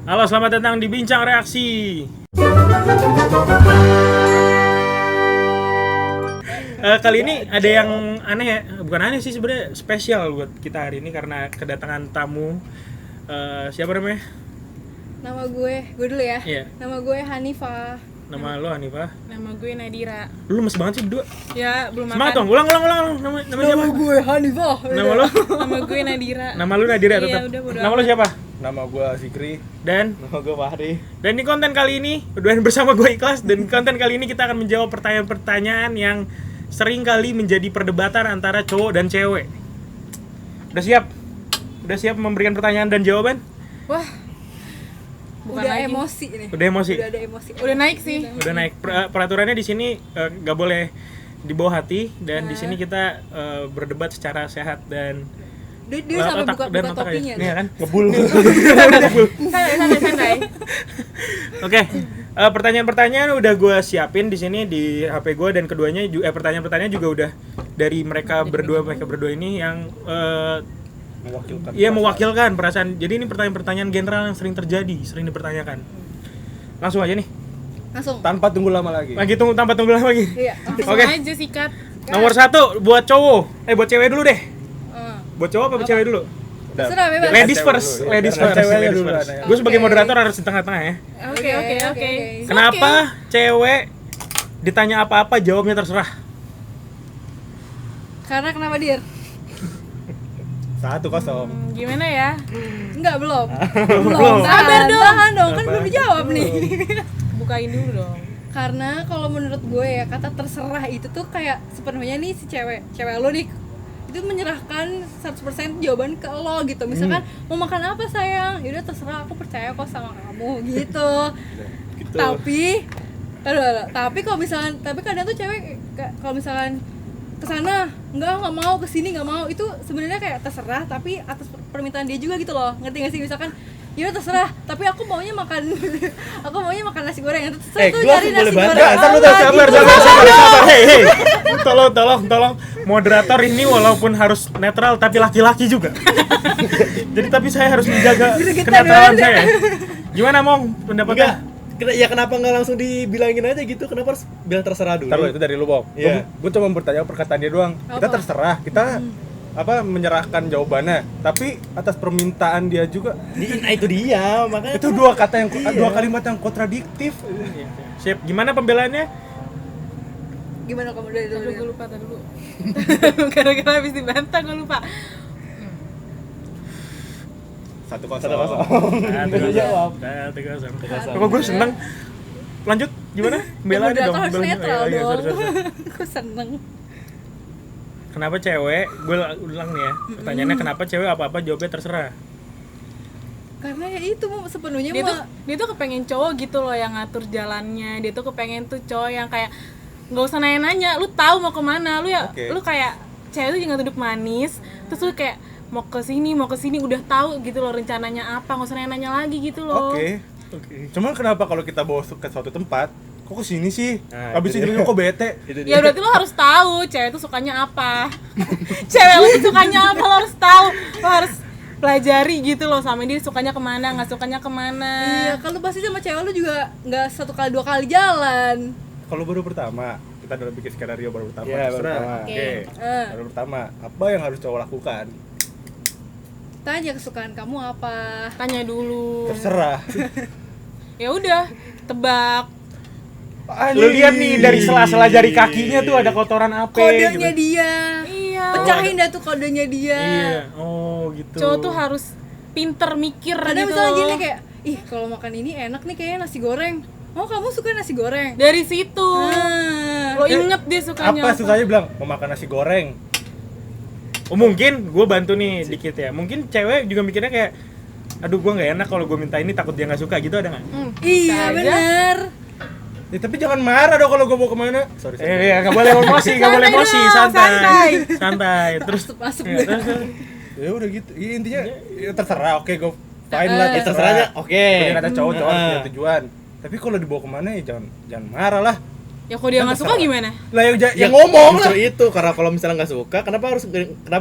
Halo, selamat datang di Bincang Reaksi. Kali ini ada yang aneh ya, bukan aneh sih sebenarnya, spesial buat kita hari ini karena kedatangan tamu. Siapa namanya? Nama gue dulu ya. Iya. Nama gue Hanifah. Nama lo Hanifah. Nama gue Nadira. Lu lemes banget sih berdua. Ya, belum makan. Semangat dong, ulang. Nama siapa? gue Hanifah. Nama lo? Nama gue Nadira. Nama lu Nadira Iya, tetap. udah, bodo Nama lo siapa? Nama gue Fikri. Dan Nama gue Fahri. di konten kali ini bersama gue Ikhlas, dan konten kali ini kita akan menjawab pertanyaan-pertanyaan yang sering kali menjadi perdebatan antara cowok dan cewek. Udah siap? Udah siap memberikan pertanyaan dan jawaban? Wah. Bukan Udah lagi. emosi nih. Udah emosi? Udah ada emosi. Udah naik sih. Udah naik. Peraturannya di sini nggak boleh dibawa hati, dan di sini kita berdebat secara sehat dan Dia sampai buka topinya. Nih kan, ngebul. Santai. Oke. Pertanyaan-pertanyaan udah gue siapin di sini di HP gue, dan keduanya pertanyaan-pertanyaan juga udah dari mereka berdua ini yang mewakilkan perasaan. Jadi ini pertanyaan-pertanyaan general yang sering terjadi, sering dipertanyakan. Langsung aja nih. Langsung. Tanpa tunggu lama lagi. Tanpa tunggu lama lagi. Iya. Oke. Aja sikat. Nomor 1 buat cowok. Buat cewek dulu deh. Buat cowok apa buat cewek dulu? Serah bebas. Ladies first. Ladies first. Ceweknya dulu. Gue sebagai moderator harus di tengah-tengah ya. Oke. Kenapa cewek ditanya apa-apa jawabnya terserah? Karena kenapa dir? 1-0. Gimana ya? Enggak, belum. Sabar dong. Tahan dong, kan belum dijawab nih. Bukain dulu dong. Karena kalau menurut gue ya, kata terserah itu tuh kayak sepenuhnya nih si cewek lo nih itu menyerahkan 100% jawaban ke lo gitu. Misalkan mau makan apa sayang? Yaudah terserah, aku percaya kok sama kamu gitu. Tapi kalau misalkan, kadang tuh cewek kalau misalkan kesana nggak mau, kesini nggak mau, itu sebenarnya kayak terserah tapi atas permintaan dia juga gitu loh. Ngerti nggak sih? Misalkan ya terserah, tapi aku maunya makan nasi goreng. Terserah tuh nyari nasi goreng. Sabar. Hei. Tolong. Moderator ini walaupun harus netral tapi laki-laki juga. Jadi tapi saya harus menjaga kenetralan saya. Gimana Mong pendapatnya? Ya kenapa nggak langsung dibilangin aja gitu? Kenapa harus bilang terserah dulu? Taruh itu dari lu, Bang. Iya. Gue cuma bertanya perkataan dia doang. Kita terserah, kita menyerahkan jawabannya, tapi atas permintaan dia juga. Nah itu dia, makanya Itu dua kalimat yang kontradiktif. Siap. Gimana pembelaannya? Gimana kamu dari dulu? Gue lupa dulu. Gara-gara habis dibantah gue lupa. 1-0. Jawab. Kok gue seneng. Lanjut, gimana? Pembelaannya dong. Harus netral dong. Sorry. Aku seneng. Kenapa cewek? Gue ulang nih ya. Pertanyaannya kenapa cewek apa-apa jawabnya terserah? Karena ya itu sepenuhnya Dia tuh kepengen cowok gitu loh yang ngatur jalannya. Dia tuh kepengen tuh cowok yang kayak nggak usah nanya-nanya, lu tahu mau kemana, lu kayak cewek tuh jangan duduk manis, terus lu kayak mau ke sini udah tahu gitu loh rencananya apa, nggak usah nanya-nanya lagi gitu loh. Oke. Cuman kenapa kalau kita bawa ke suatu tempat, kok kesini sih? Nah, Habis itu itu dia. kok bete? Ya berarti lo harus tahu cewek tuh sukanya apa. Cewek lo tuh sukanya apa, lo harus tahu, lo harus pelajari gitu loh sama dia sukanya kemana, nggak sukanya kemana. Iya, kalau pasti sama cewek lu juga nggak 1 kali 2 kali jalan. Kalau baru pertama, kita dalam bikin skenario baru pertama. Iya, baru terserah. pertama. Oke. Baru pertama, apa yang harus cowok lakukan? Tanya kesukaan kamu apa. Tanya dulu. Terserah. Ya udah, tebak. Lu lihat nih dari sela-sela jari kakinya tuh ada kotoran apa Kodenya gitu. dia. Iya. Pecahin dah tuh kodenya dia. Iya. Oh, gitu. Cowok tuh harus pinter mikir Kadang gitu misalnya loh. gini kayak, ih kalau makan ini enak nih kayaknya nasi goreng. Oh kamu suka nasi goreng? Dari situ. Lo inget dia sukanya Apa susahnya bilang mau makan nasi goreng? Oh, mungkin gue bantu nih dikit ya. Mungkin cewek juga mikirnya kayak, aduh gue nggak enak kalau gue minta ini, takut dia nggak suka gitu, ada nggak? Iya bener. Ya, tapi jangan marah dong kalau gue mau kemana. Sorry. Iya, nggak boleh emosi, santai. Terus Masuk ya, deh. terus. Ya udah gitu. Ya, intinya ya terserah. Oke, gue fine lah. Ya, terserahnya, oke. Mungkin ada cowok punya tujuan. Tapi kalau dibawa kemana ya jangan marah lah. Ya kalau dia nggak suka gimana? Lah yang Ya ngomong lah. justru itu, karena kalau misalnya nggak suka, kenapa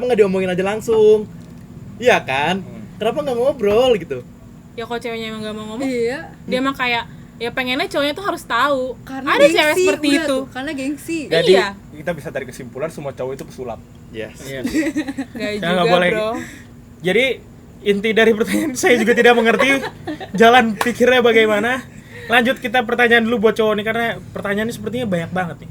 nggak diomongin aja langsung? Iya kan? Kenapa nggak ngobrol gitu? ya kalau ceweknya emang gak mau ngomong, Iya. dia emang kayak ya pengennya cowoknya tuh harus tahu. Karena Ada gengsi, cewek seperti udah itu. tuh, karena gengsi. Jadi Iya. kita bisa tarik kesimpulan semua cowok itu pesulap. Yes. Iya. Gak Ya, juga nggak boleh. bro. Jadi inti dari pertanyaan saya juga tidak mengerti jalan pikirnya bagaimana. Lanjut kita pertanyaan dulu buat cowok nih karena pertanyaannya sepertinya banyak banget nih.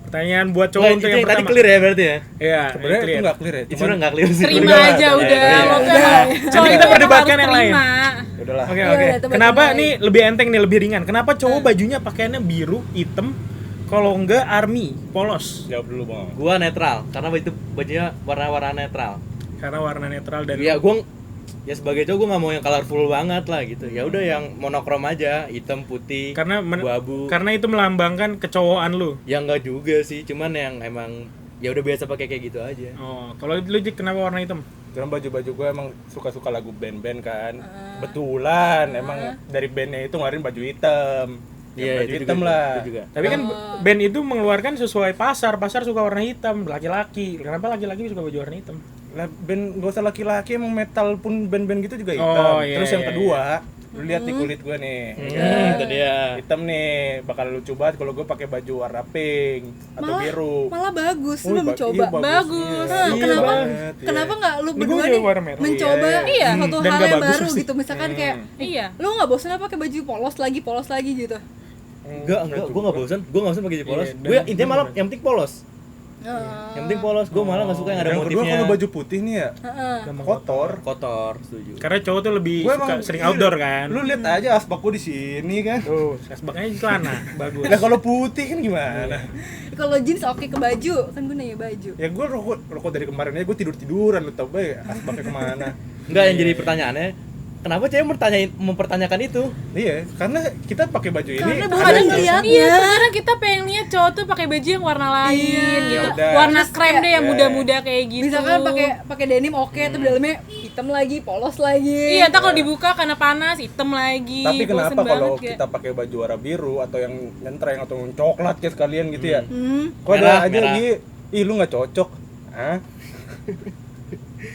Pertanyaan buat cowok Nah, untuk itu yang yang tadi pertama. clear ya berarti ya? Iya, Sebenarnya clear. itu nggak clear ya. Itu sebenarnya nggak clear sih. Terima Udah, aja ya, udah. ya, Lo ya. kan Jadi cowok kita itu perdebatkan harus yang lain. terima. Udahlah. Oke Iya, oke. udah, teman Kenapa lain. nih lebih enteng nih, lebih ringan? Kenapa cowok bajunya pakaiannya biru, hitam, kalau enggak army, polos? Jawab dulu, Bang. Gua netral karena itu bajunya warna-warna netral. Karena warna netral dan Ya gua ya sebagai cowok gua nggak mau yang colorful banget lah gitu. Ya udah yang monokrom aja, hitam, putih, karena abu-abu. karena itu melambangkan kecowokan lu. Ya enggak juga sih, cuman yang emang ya udah biasa pakai kayak gitu aja. Oh, kalau lu Jik, kenapa warna hitam? Karena baju-baju gue emang suka-suka lagu band-band kan. Betulan emang dari bandnya itu ngeluarin baju hitam. Iya, Baju itu hitam juga, lah. itu juga. Tapi kan band itu mengeluarkan sesuai pasar suka warna hitam, laki-laki. Kenapa laki-laki suka baju warna hitam? Lah band gak usah laki-laki, emang metal pun band-band gitu juga Oh, hitam. iya, Terus yang iya, kedua, lu lihat nih kulit gue nih. Itu dia. Hitam nih, bakal lucu banget kalau gue pakai baju warna pink atau biru. Malah bagus, Oh, lu mau coba. iya, Bagus. Iya, Nah, iya kenapa banget, iya. kenapa nggak lu Ini berdua gua nih juga warna merah. mencoba Iya. satu Dan hal nggak yang bagus baru pasti. gitu, misalkan kayak Iya. lu nggak bosan apa pakai baju polos lagi gitu. Enggak, gua enggak bosan. Gua enggak bosan pakai baju polos. Iya, Gua dan- intinya malah yang penting polos. Yang penting polos. Gua malah enggak suka yang ada Yang kedua motifnya. kalau baju putih nih ya, kotor. kotor, setuju. Karena cowok tuh lebih Gua suka emang sering iya, outdoor kan. Lu lihat aja asbak gua di sini kan. Tuh, asbaknya di celana, bagus. Nah kalau putih kan gimana? Kalau jeans oke ke baju, kan gue nanya baju. Ya gue rokok dari kemarin aja gue tiduran lu tau bay asbaknya kemana? Enggak, yang jadi pertanyaannya, kenapa cewek mempertanyakan itu? Iya, karena kita pakai baju ini. Karena ada bukan yang- ngeliatnya. Iya, karena kita pengen lihat cowok tuh pakai baju yang warna lain Iya. gitu. Yaudah. Warna Terus krem kayak- deh yang muda-muda kayak gitu. Misalkan pakai denim oke, tapi dalamnya hitam lagi, polos lagi. Iya, ntar kalau dibuka karena panas, hitam lagi. Tapi bosen kenapa kalau banget, kita pakai baju warna biru atau yang nyentreng atau yang coklat kayak sekalian gitu ya? Kok Merah, ada aja merah. Gi, ih lu nggak cocok. Hah?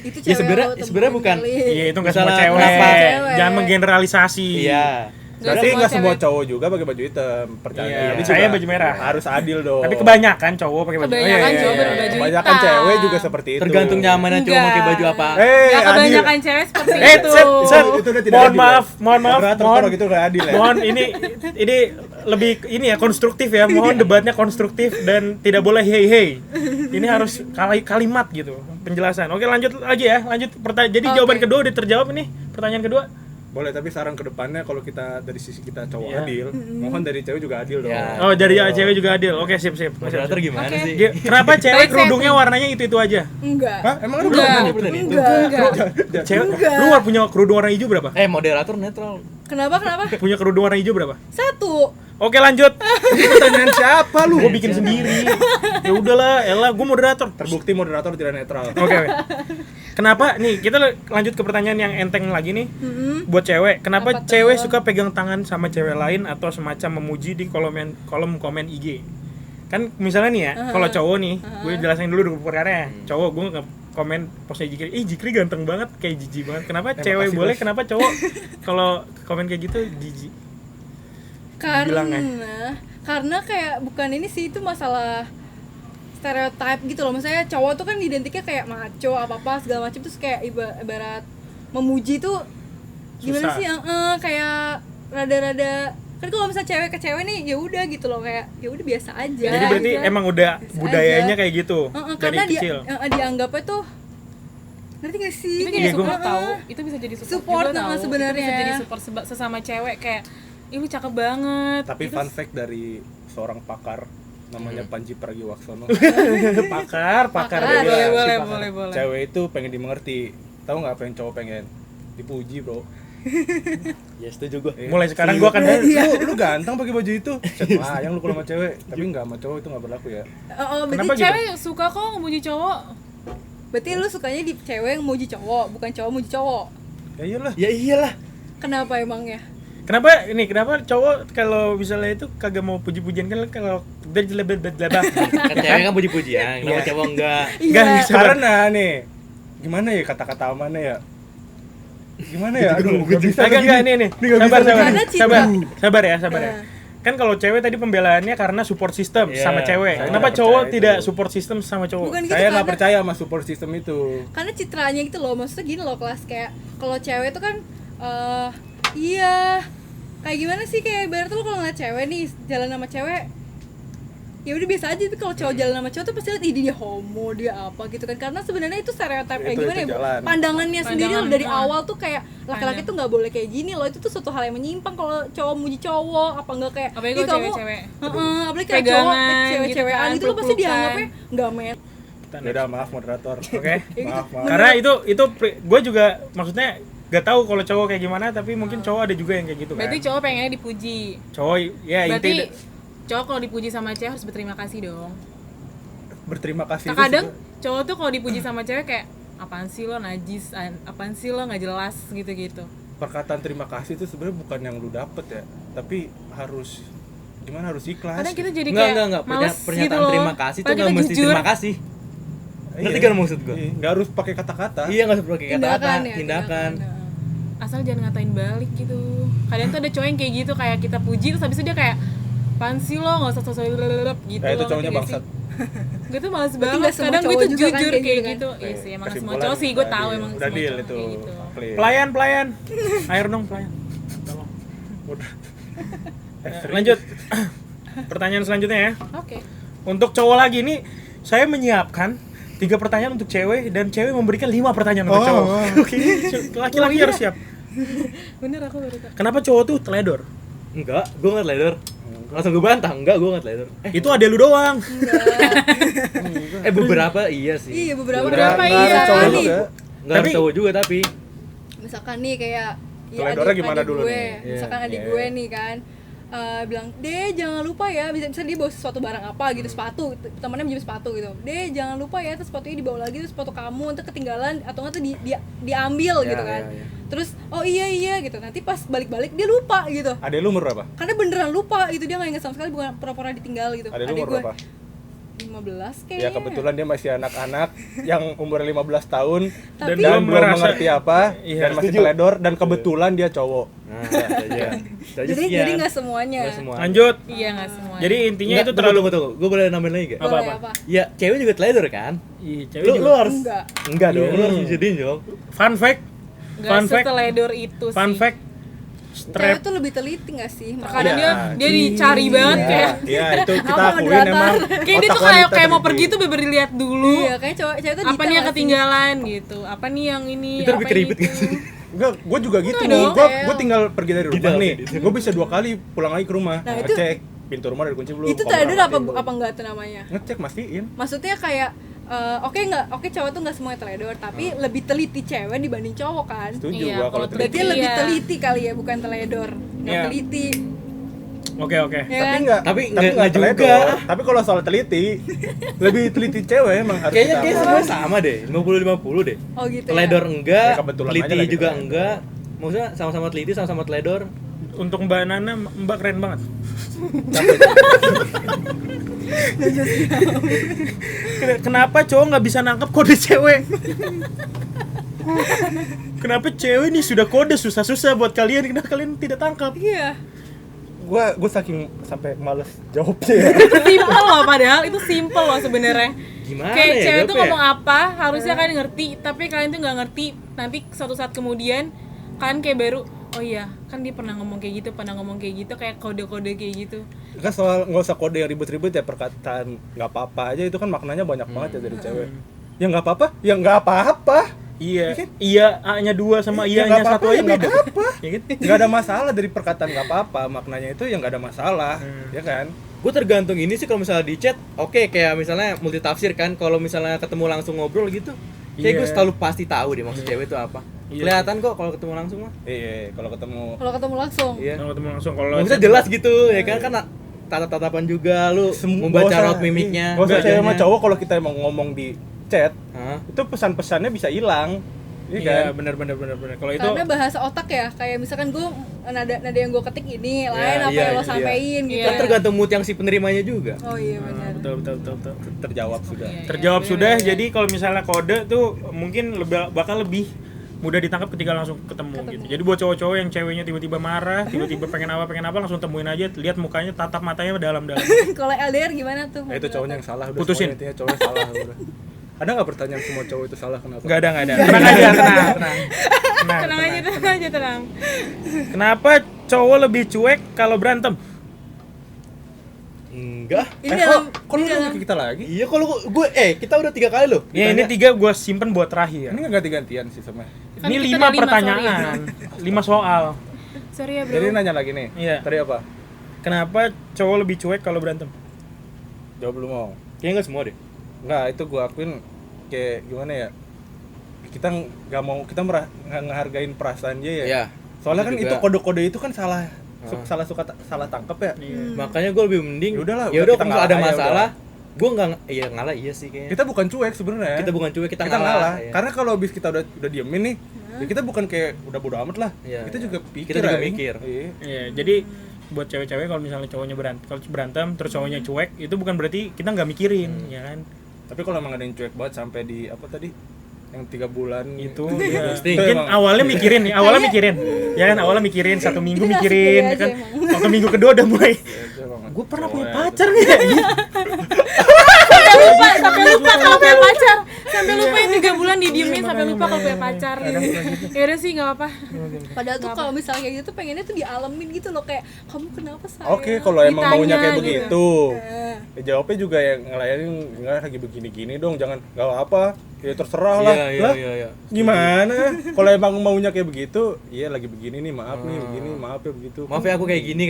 Itu Ya, cewek sebenarnya- lo temuin sebenarnya bukan. kali. Iya, itu nggak semua Misalnya cewek. kenapa? Jangan menggeneralisasi. Iya. Berarti semua nggak semua cewek. cowok juga pakai baju hitam. Percaya. Iya, Tapi saya juga baju merah. Harus adil dong. Tapi kebanyakan cowok pakai baju. Kebanyakan Iya, cowok iya, berbaju iya. Kebanyakan hitam. cewek juga seperti itu. Tergantung nyamannya cowok Enggak. pakai baju apa. Eh, Ya adil. kebanyakan cewek seperti Eh, itu. set. Itu udah tidak Mohon adil, maaf, ya. mohon maaf, Moderator mohon. kalau gitu nggak adil ya. Mohon ini lebih ini ya konstruktif ya. Mohon debatnya konstruktif dan tidak boleh hey. Ini harus kalimat gitu penjelasan. Oke, lanjut aja ya. Lanjut jadi jawaban kedua udah terjawab ini. Pertanyaan kedua. Boleh, tapi saran kedepannya kalau kita dari sisi kita cowok Iya. adil, mohon dari cewek juga adil dong. Ya. Oh, dari cewek juga adil. Oke, sip. Moderator gimana Oke. sih? Kenapa cewek Baik, kerudungnya warnanya itu aja? Enggak. Hah? Emang ada Enggak. berapa? Enggak. Cewek, Enggak. lu nggak punya kerudung warna hijau berapa? Moderator netral. Kenapa? Punya kerudung warna hijau berapa? Satu. Oke, lanjut. Pertanyaan siapa lu? Gue bikin sendiri. Ya udahlah, elah, gue moderator. Terbukti moderator tidak netral. Oke. Kenapa nih kita lanjut ke pertanyaan yang enteng lagi nih. Buat cewek, kenapa Apa tuh? cewek suka pegang tangan sama cewek lain atau semacam memuji di kolom komen IG? Kan misalnya nih ya, kalau cowok nih, gue jelasin dulu perkaranya. Cowok gue komen postnya Jikri, Jikri ganteng banget, kayak jijik banget. Kenapa cewek makasih, boleh, Bos. kenapa cowok kalau komen kayak gitu jijik? Bilangnya. Karena kayak bukan ini sih, itu masalah stereotype gitu loh. Misalnya cowok tuh kan identiknya kayak maco apa segala macam, terus kayak ibarat memuji tuh gimana Susah. sih yang kayak rada-rada, kan kalau misalnya cewek ke cewek nih ya udah gitu loh, kayak ya udah biasa aja. Jadi berarti gitu. emang udah Biasa budayanya aja. kayak gitu dari Karena kecil. dianggapnya tuh, ngerti gak sih? Itu Iya, jadi gua- support tahu. Itu bisa jadi support, Support, juga tahu. sebenarnya. Itu bisa jadi support sesama cewek kayak ih lu cakep banget. Tapi Itu fun fact dari seorang pakar namanya Panji Pragiwaksono. pakar Pakar. dia bilang. boleh. Cewek itu pengen dimengerti. Tahu nggak apa yang cowok pengen? Dipuji, bro. Ya setuju gua. Mulai sekarang gua akan Lu ganteng pakai baju itu. Set layang lu kalau sama cewek, tapi nggak sama cowok itu nggak berlaku ya. Berarti Kenapa gitu? cewek suka kok ngemuji cowok. Berarti lu sukanya di cewek yang muji cowok, bukan cowok muji cowok. Ya iyalah. Ya iyalah. Kenapa emangnya? Kenapa cowok kalau misalnya itu kagak mau puji-pujian kan kalau dari Kan cewek kan puji-pujian, kenapa Iya. cowok enggak? Enggak, Iya. sabar. Karena nih, gimana ya kata-kata mana ya? Gimana ya? Aduh, gak bisa Agak lagi. enggak nih. Sabar. Karena cinta. Sabar ya. Kan kalau cewek tadi pembelaannya karena support system Iya, sama cewek. saya Kenapa nggak cowok percaya tidak itu. support system sama cowok? Bukan gitu, Saya nggak karena- percaya sama support system itu. karena citranya gitu loh, maksudnya gini loh kelas, kayak kalau cewek tuh kan iya kayak gimana sih, kayak ibarat tuh lo kalau ngeliat cewek nih jalan sama cewek ya udah biasa aja, tapi kalau cowok jalan sama cowok tuh pasti lihat, ih dia homo, dia apa gitu kan, karena sebenarnya itu stereotip kayak Itu gimana ya, jalan. pandangannya sendiri loh dari awal tuh kayak laki-laki Pandang. tuh nggak boleh kayak gini loh, itu tuh suatu hal yang menyimpang kalau cowok muji cowok, apa enggak kayak Apalagi "Ih, kalau kamu-" cewek-cewek. Heeh, apalagi kayak cowok Pegangan cewek-cewekan gitu kan, gitu lo pasti peluk-pelukan. dianggapnya nggak met. Yaudah, maaf moderator. Oke. Maaf. Karena itu gue juga maksudnya gak tahu kalau cowok kayak gimana, tapi mungkin cowok ada juga yang kayak gitu kan. Berarti cowok pengennya dipuji. Cowok ya Berarti inti cowok kalau dipuji sama cewek harus berterima kasih dong. Berterima kasih. itu Kadang juga- cowok tuh kalau dipuji sama cewek kayak apaan sih lo najis, apaan sih lo nggak jelas gitu-gitu. perkataan terima kasih itu sebenarnya bukan yang lu dapet ya, tapi harus gimana, harus ikhlas. Kadang kita jadi Enggak, kayak enggak. males Pernyataan gitu loh. terima kasih tuh Padahal enggak kita mesti jujur. terima kasih. Ngerti kan maksud gua? Iya, nggak harus pakai kata-kata. Iya, enggak usah pakai kata-kata, Tindakan ya, tindakan. Asal jangan ngatain balik gitu. Kadang tuh ada cowok yang kayak gitu, kayak kita puji terus habis itu dia kayak apaan sih lo, nggak usah sosok gitu. Itu loh, cowoknya ngerti gak bangsat. sih? Gue tuh males Berarti banget. nggak semua Kadang gue cowok tuh juga kan jujur kayak kayak gitu gitu. kan? Iya sih, emang semua Kesimpulan, cowok sih gue tahu deal. emang udah semua deal cowok itu. kayak gitu. Clear. pelayan. Air dong pelayan. Tolong. Udah. Lanjut. Pertanyaan selanjutnya ya. Oke. Untuk cowok lagi nih, saya menyiapkan 3 pertanyaan untuk cewek dan cewek memberikan 5 pertanyaan untuk Oh, cowok. oh. Oke, laki-laki harus siap. Bener aku baru tahu. Kenapa cowok tuh teledor? Enggak, gua enggak teledor. Langsung gue bantah, enggak, gua enggak teledor. Itu ade lu doang. Beberapa iya sih. Iya, beberapa Beberapa Nggak iya. harus cowok nih. juga. Enggak harus Tapi- cowok juga tapi Misalkan nih kayak Teledornya adik- gimana adik dulu gue, nih? misalkan Iya, adik iya. gue nih kan bilang, "Deh, jangan lupa ya," bisa dia bawa sesuatu barang apa gitu, sepatu, temannya minjem sepatu gitu. "Deh, jangan lupa ya, terus sepatunya dibawa lagi, terus sepatu kamu ntar ketinggalan atau nggak tuh diambil Ya, gitu kan." ya, ya. Terus, "Oh iya gitu." Nanti pas balik-balik dia lupa gitu. Adek lu umur berapa? Karena beneran lupa gitu, dia nggak ingat sama sekali, bukan pura-pura ditinggal gitu. Adek lu Adik umur gue berapa? 15 Ya kayaknya. kebetulan dia masih anak-anak yang umur 15 tahun Tapi- dan belum belum merasa- mengerti apa Iya, dan masih setuju. teledor dan kebetulan dia cowok. nah, itu aja. Itu aja sekian. Jadi nggak semuanya. Nggak semua. Lanjut. Iya nggak semua. Jadi intinya Enggak, itu terlalu tunggu. Gue boleh nambahin lagi gak? Apa? Boleh apa? Ya, cewek juga teledor kan? Iya, cewek Lu juga. lu harus Enggak. enggak dong, Iya. lu harus jadiin dong. Fun fact, nggak fun fact, seteledor itu sih. fun fact. Cewek Strap tuh lebih teliti nggak sih? Kadang Iya. dia dicari banget Iya, kayak iya itu kita Apa, akuin moderator? emang. kayak dia otak tuh kayak wanita kayak mau teliti. pergi tuh bener dilihat dulu. Iya, kayak cewek tuh Apa nih yang detail nggak sih? ketinggalan gitu? Apa nih yang ini? Itu lebih apa keribet yang gak sih? Enggak, gue juga gitu. Enggak dong. Gue tinggal pergi dari rumah Detail nih. sih, detail. Gue bisa 2 kali pulang lagi ke rumah. Nah, itu- ngecek pintu rumah ada kunci belum. Itu kamar teledor mati apa belum. apa enggak tuh namanya? Ngecek mastiin. Maksudnya kayak oke cowok tuh nggak semuanya teledor, tapi lebih teliti cewek dibanding cowok kan. Setuju Iya, gua kalau kalau Berarti teliti. Iya. lebih teliti kali ya, bukan teledor. Nggak Iya. teliti. Oke. Ya Tapi kan? enggak, Tapi nggak teledor. juga. Tapi kalau soal teliti, lebih teliti cewek emang harus Kayaknya kita- sebenarnya sama deh, 50-50 deh. Oh gitu. Teledor Ya. enggak, Ya, kebetulan aja teliti lagi juga teledor. enggak. Maksudnya sama-sama teliti, sama-sama teledor. Untuk Mbak Nana, Mbak keren banget. Kenapa cowok nggak bisa nangkep kode cewek? Kenapa cewek nih sudah kode susah-susah buat kalian, kenapa kalian tidak tangkap? Iya. Gue saking sampai males jawabnya ya. Itu simple loh, padahal itu simple loh sebenarnya. Gimana Kayak ya cewek tuh jawabnya? ngomong apa harusnya kalian ngerti, tapi kalian tuh nggak ngerti. Nanti suatu saat kemudian kalian kayak baru, oh iya kan dia pernah ngomong kayak gitu, kayak kode-kode kayak gitu. Kan soal nggak usah kode yang ribet-ribet ya, perkataan nggak apa-apa aja itu kan maknanya banyak banget ya dari cewek. Ya nggak apa-apa, ya nggak apa-apa. Iya, iya A-nya 2 sama Ya, iya-nya nggak 1 apa-apa, aja ya nggak beda. apa-apa. Ya kan? Nggak ada masalah dari perkataan nggak apa-apa, maknanya itu ya nggak ada masalah, ya kan? Gue tergantung ini sih, kalau misalnya di chat, oke, kayak misalnya multitafsir kan. Kalau misalnya ketemu langsung ngobrol gitu, kayak gue Iya. selalu pasti tahu deh maksud cewek itu apa. Iya. Kelihatan kok kalau ketemu langsung mah. Iya, kalau ketemu Kalau ketemu langsung. Iya. Kalau ketemu langsung, kalau Maksudnya jelas gitu ya kan, karena tatap-tatapan juga lu membaca nggak usah- raut mimiknya. nggak usah cewek sama wajahnya. cowok, kalau kita emang ngomong di chat, Hah? itu pesan-pesannya bisa hilang, iya Iya, kan? benar. Kalau itu Karena bahasa otak ya, kayak misalkan gue nada yang gue ketik ini lain Iya, apa iya, yang lo iya. sampein gitu. Iya. Kan tergantung mood yang si penerimanya juga. Oh iya benar. betul. Terjawab sudah. Iya, Terjawab iya, sudah. bener. Jadi kalau misalnya kode tuh mungkin bakal lebih mudah ditangkap ketika langsung ketemu gitu. Jadi buat cowok-cowok yang ceweknya tiba-tiba marah, tiba-tiba pengen apa langsung temuin aja, lihat mukanya, tatap matanya dalam-dalam. Kalau LDR gimana tuh? Itu cowoknya yang salah, udah Putusin. semuanya intinya cowoknya salah udah. Ada nggak pertanyaan semua cowok itu salah kenapa? Enggak ada. Tenang aja, tenang. Tenang aja. Kenapa cowok lebih cuek kalau berantem? Enggak. Ini dalam Kok lu nanya ke kita lagi? Iya kalau gue kita udah 3 kali loh. Ya ini 3 gue simpen buat terakhir. Ini nggak ganti-gantian sih sama. Kan Ini kita 5 ada 5, pertanyaan, 5 soal. Sorry ya bro. Jadi nanya lagi nih. Iya. Tadi apa? Kenapa cowok lebih cuek kalau berantem? Jawab lu mau. Kayaknya enggak semua deh. Nggak, itu gua akuin kayak gimana ya? Kita nggak mau, kita nggak ngehargain perasaan dia ya. Iya. Soalnya kan juga. itu kode-kode itu kan salah salah tangkap ya. Makanya gue lebih mending. Ya udahlah, Ya udah kita kalau ngalah ada ya masalah, gue enggak ngalah iya sih kayaknya. Kita bukan cuek sebenarnya. Kita bukan cuek, kita Kita ngalah. iya. Karena kalau habis kita udah diemin nih, ya kita bukan kayak udah bodo amat lah. Iya, Kita iya. juga pikir. Kita juga anjing. mikir. Iya. Iya, jadi buat cewek-cewek kalau misalnya cowoknya berantem terus cowoknya cuek, itu bukan berarti kita nggak mikirin, ya kan? Tapi kalau emang ada yang cuek banget sampai di apa tadi? Yang 3 bulan Itu ya. Ghosting. Mungkin Emang. awalnya mikirin nih, ya kan awalnya mikirin 1 minggu Itu nasib mikirin, dia ya kan? aja Waktu minggu kedua udah mulai. Gue pernah punya pacar nih. sampai lupa kalau punya pacar. Sampai lupa yang 3 bulan didiemin sampai lupa kalau punya pacar. Ya udah sih enggak apa-apa. Padahal tuh kalau misalnya kayak gitu pengennya tuh dialamin gitu loh, kayak kamu kenapa sayang? Oke, kalau emang Ditanya maunya kayak gitu. begitu, Eh. ya jawabnya juga yang ngelayanin nggak lagi begini-gini dong, jangan nggak apa, ya terserah lah. Lah, Iya. gimana? Kalau emang maunya kayak begitu, iya lagi begini nih, maaf nih, begini, maaf ya begitu. Maaf ya aku kayak gini.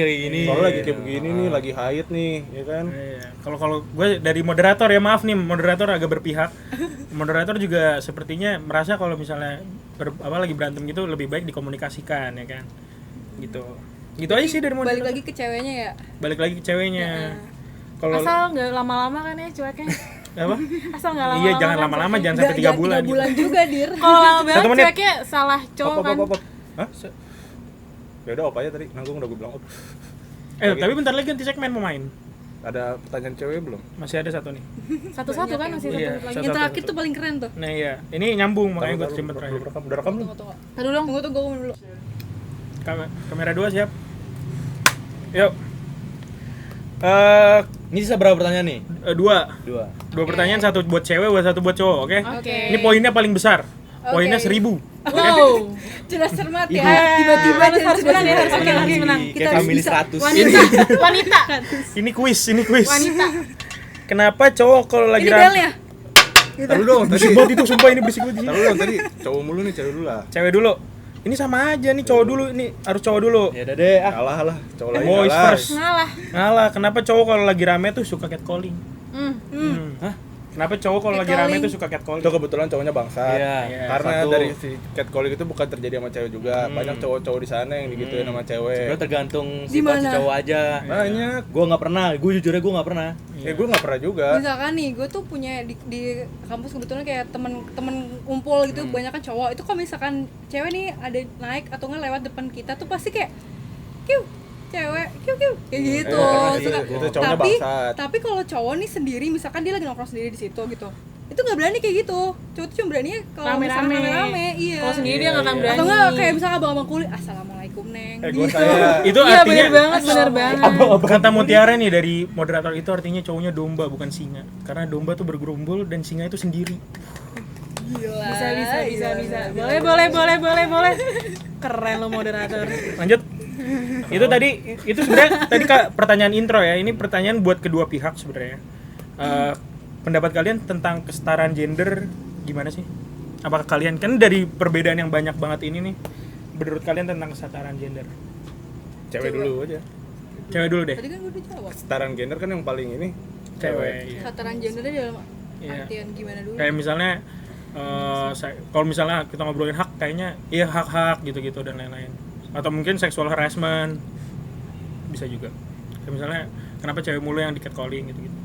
Soalnya lagi kayak begini nih, lagi haid nih, ya kan? Iya. Kalau gue dari moderator ya, maaf nih, moderator agak berpihak. Moderator juga sepertinya merasa kalau misalnya lagi berantem gitu lebih baik dikomunikasikan, ya kan? Gitu. Gitu aja sih dari moderator. Balik lagi ke ceweknya ya. Balik lagi ke ceweknya. Kalau Asal nggak lama-lama kan ya cueknya. apa? Asal nggak lama-lama. Iya, jangan kan lama-lama, cueknya. jangan sampai 3 bulan. 3 bulan juga, Dir. Kalau lama banget 1 menit. cueknya salah cowok kan. Hah? Ya udah op aja tadi, nanggung udah gue bilang op. Tapi bentar lagi ganti segmen mau main. Ada pertanyaan cewek belum? Masih ada 1 nih. Satu-satu kan masih Iya, satu lagi. Yang terakhir tuh paling keren tuh. Nah iya, ini nyambung makanya gue simpen terakhir. Udah rekam belum? Tunggu. Tunggu dong. Tunggu tuh gue ngomong dulu. Kamera 2 siap. Yuk. Ini sisa berapa pertanyaan nih? 2 pertanyaan, 1 buat cewek, 1 buat cowok, oke? Oke. Ini poinnya paling besar. Poinnya 1000. Wow. Jelas cermat ya. Tiba-tiba Tiba-tiba harus menang ya, harus menang, harus menang. Kita Kayak harus family bisa. 100. Wanita. Ini kuis. Wanita. Kenapa cowok kalau lagi Ini belnya. Tahu dong tadi. berisik banget itu, sumpah ini berisik banget. Tahu dong tadi. Cowok mulu nih, cewek dulu lah. Cewek dulu. Ini sama aja nih, cowok dulu, ini harus cowok dulu. Ya udah deh. Kalah lah, cowok lagi Boys kalah. first. Ngalah. Kenapa cowok kalau lagi rame tuh suka catcalling? Hah? Kenapa cowok kalau lagi rame tuh suka catcalling? Itu kebetulan cowoknya bangsat. Iya. Karena Satu. dari si catcalling itu bukan terjadi sama cewek juga. Banyak cowok-cowok di sana yang digituin sama cewek. Sebenarnya tergantung Di situasi mana? cowok aja. Banyak. Gue nggak pernah. Gue jujurnya gue nggak pernah. Ya gue nggak pernah juga. Misalkan nih, gue tuh punya di kampus kebetulan kayak temen kumpul gitu, banyak kan cowok. Itu kalau misalkan cewek nih ada naik atau nggak lewat depan kita tuh pasti kayak kiu cewek kiu kayak gitu. Iya, Suka- itu cowoknya bangsat. tapi kalau cowok nih sendiri, misalkan dia lagi nongkrong sendiri di situ gitu, itu nggak berani kayak gitu. Cowok tuh cuma berani kalau misalkan Rame-rame. rame-rame, iya. Kalau sendiri dia nggak akan Iya. berani. Atau nggak kayak misalkan abang-abang kulit, assalamualaikum neng. Gue Gitu. saya Itu Iya artinya bener banget. kata Mutiara nih dari moderator, itu artinya cowoknya domba bukan singa. Karena domba tuh bergerombol dan singa itu sendiri. Gila. Bisa. Boleh. Keren lo moderator. Lanjut. Itu sebenarnya tadi pertanyaan intro ya. Ini pertanyaan buat kedua pihak sebenarnya. Pendapat kalian tentang kesetaraan gender gimana sih? Apakah kalian, kan dari perbedaan yang banyak banget ini nih, menurut kalian tentang kesetaraan gender? cewek dulu aja. Cewek dulu deh. Tadi kan gue udah jawab. Kesetaraan gender kan yang paling ini Cewek. Iya. Kesetaraan gendernya dalam Iya. artian gimana dulu? Kayak misalnya kalau misalnya kita ngobrolin hak, kayaknya iya hak-hak gitu-gitu dan lain-lain. Atau mungkin sexual harassment bisa juga. Kayak misalnya kenapa cewek mulu yang di catcalling gitu-gitu.